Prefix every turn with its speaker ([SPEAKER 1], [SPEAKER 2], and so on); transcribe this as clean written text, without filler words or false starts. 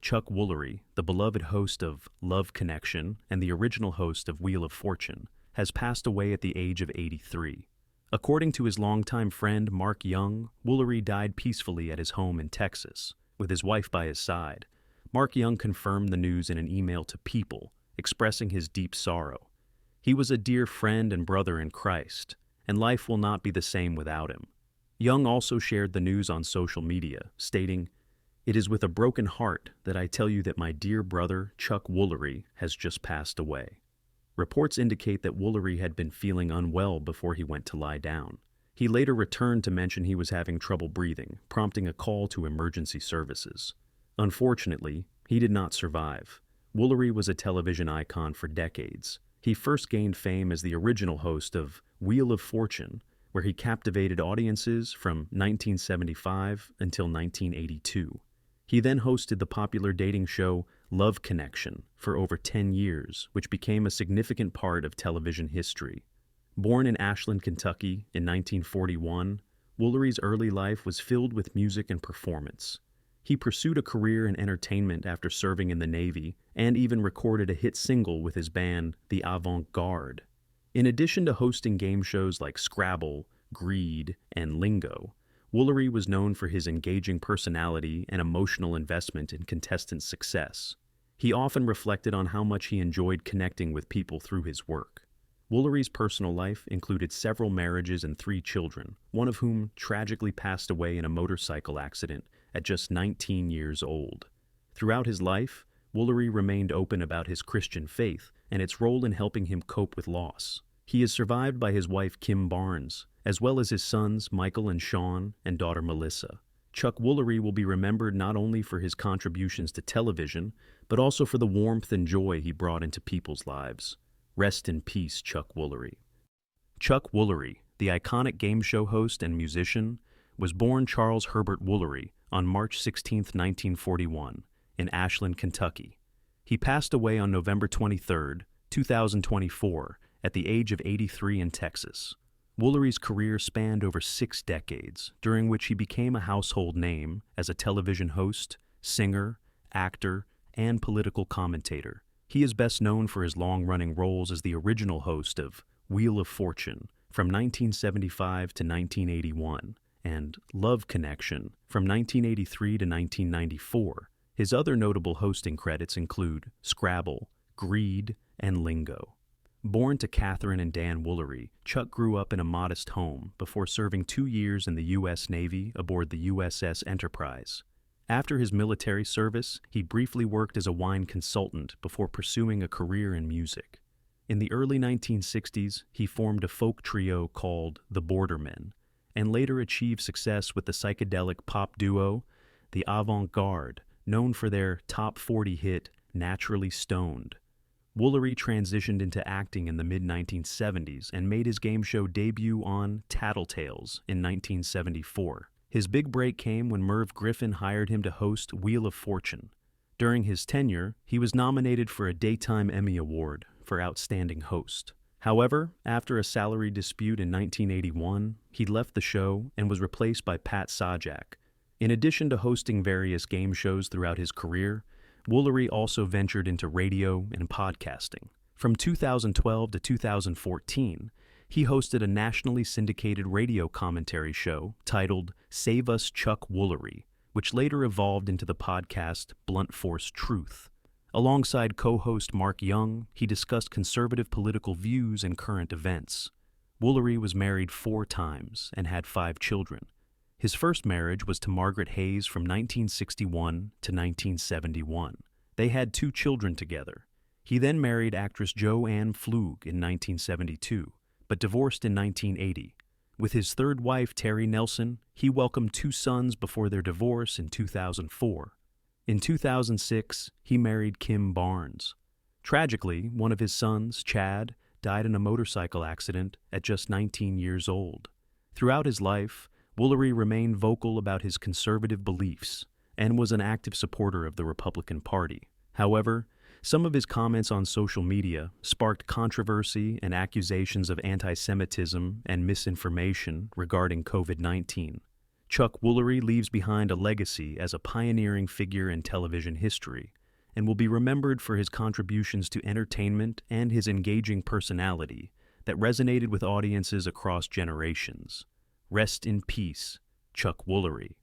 [SPEAKER 1] Chuck Woolery, the beloved host of Love Connection and the original host of Wheel of Fortune, has passed away at the age of 83. According to his longtime friend Mark Young, Woolery died peacefully at his home in Texas, with his wife by his side. Mark Young confirmed the news in an email to People, expressing his deep sorrow. He was a dear friend and brother in Christ, and life will not be the same without him. Young also shared the news on social media, stating, "It is with a broken heart that I tell you that my dear brother, Chuck Woolery, has just passed away." Reports indicate that Woolery had been feeling unwell before he went to lie down. He later returned to mention he was having trouble breathing, prompting a call to emergency services. Unfortunately, he did not survive. Woolery was a television icon for decades. He first gained fame as the original host of Wheel of Fortune, where he captivated audiences from 1975 until 1982. He then hosted the popular dating show Love Connection for over 10 years, which became a significant part of television history. Born in Ashland, Kentucky in 1941, Woolery's early life was filled with music and performance. He pursued a career in entertainment after serving in the Navy and even recorded a hit single with his band, the Avant-Garde. In addition to hosting game shows like Scrabble, Greed, and Lingo, Woolery was known for his engaging personality and emotional investment in contestants' success. He often reflected on how much he enjoyed connecting with people through his work. Woolery's personal life included several marriages and 3 children, one of whom tragically passed away in a motorcycle accident at just 19 years old. Throughout his life, Woolery remained open about his Christian faith and its role in helping him cope with loss. He is survived by his wife Kim Barnes, as well as his sons Michael and Sean and daughter Melissa. Chuck Woolery will be remembered not only for his contributions to television, but also for the warmth and joy he brought into people's lives. Rest in peace, Chuck Woolery. Chuck Woolery, the iconic game show host and musician, was born Charles Herbert Woolery on March 16, 1941, in Ashland, Kentucky. He passed away on November 23, 2024, at the age of 83 in Texas. Woolery's career spanned over 6 decades, during which he became a household name as a television host, singer, actor, and political commentator. He is best known for his long-running roles as the original host of Wheel of Fortune from 1975 to 1981 and Love Connection from 1983 to 1994. His other notable hosting credits include Scrabble, Greed, and Lingo. Born to Catherine and Dan Woolery, Chuck grew up in a modest home before serving 2 years in the U.S. Navy aboard the USS Enterprise. After his military service, he briefly worked as a wine consultant before pursuing a career in music. In the early 1960s, he formed a folk trio called the Bordermen, and later achieved success with the psychedelic pop duo, the Avant-Garde, known for their top 40 hit Naturally Stoned. Woolery transitioned into acting in the mid-1970s and made his game show debut on Tattletales in 1974. His big break came when Merv Griffin hired him to host Wheel of Fortune. During his tenure, he was nominated for a Daytime Emmy Award for Outstanding Host. However, after a salary dispute in 1981, he left the show and was replaced by Pat Sajak. In addition to hosting various game shows throughout his career, Woolery also ventured into radio and podcasting. From 2012 to 2014, he hosted a nationally syndicated radio commentary show titled Save Us Chuck Woolery, which later evolved into the podcast Blunt Force Truth. Alongside co-host Mark Young, he discussed conservative political views and current events. Woolery was married 4 times and had 5 children. His first marriage was to Margaret Hayes from 1961 to 1971. They had 2 children together. He then married actress Joanne Flug in 1972, but divorced in 1980. With his third wife, Terry Nelson, he welcomed 2 sons before their divorce in 2004. In 2006, he married Kim Barnes. Tragically, one of his sons, Chad, died in a motorcycle accident at just 19 years old. Throughout his life, Woolery remained vocal about his conservative beliefs and was an active supporter of the Republican Party. However, some of his comments on social media sparked controversy and accusations of anti-Semitism and misinformation regarding COVID-19. Chuck Woolery leaves behind a legacy as a pioneering figure in television history and will be remembered for his contributions to entertainment and his engaging personality that resonated with audiences across generations. Rest in peace, Chuck Woolery.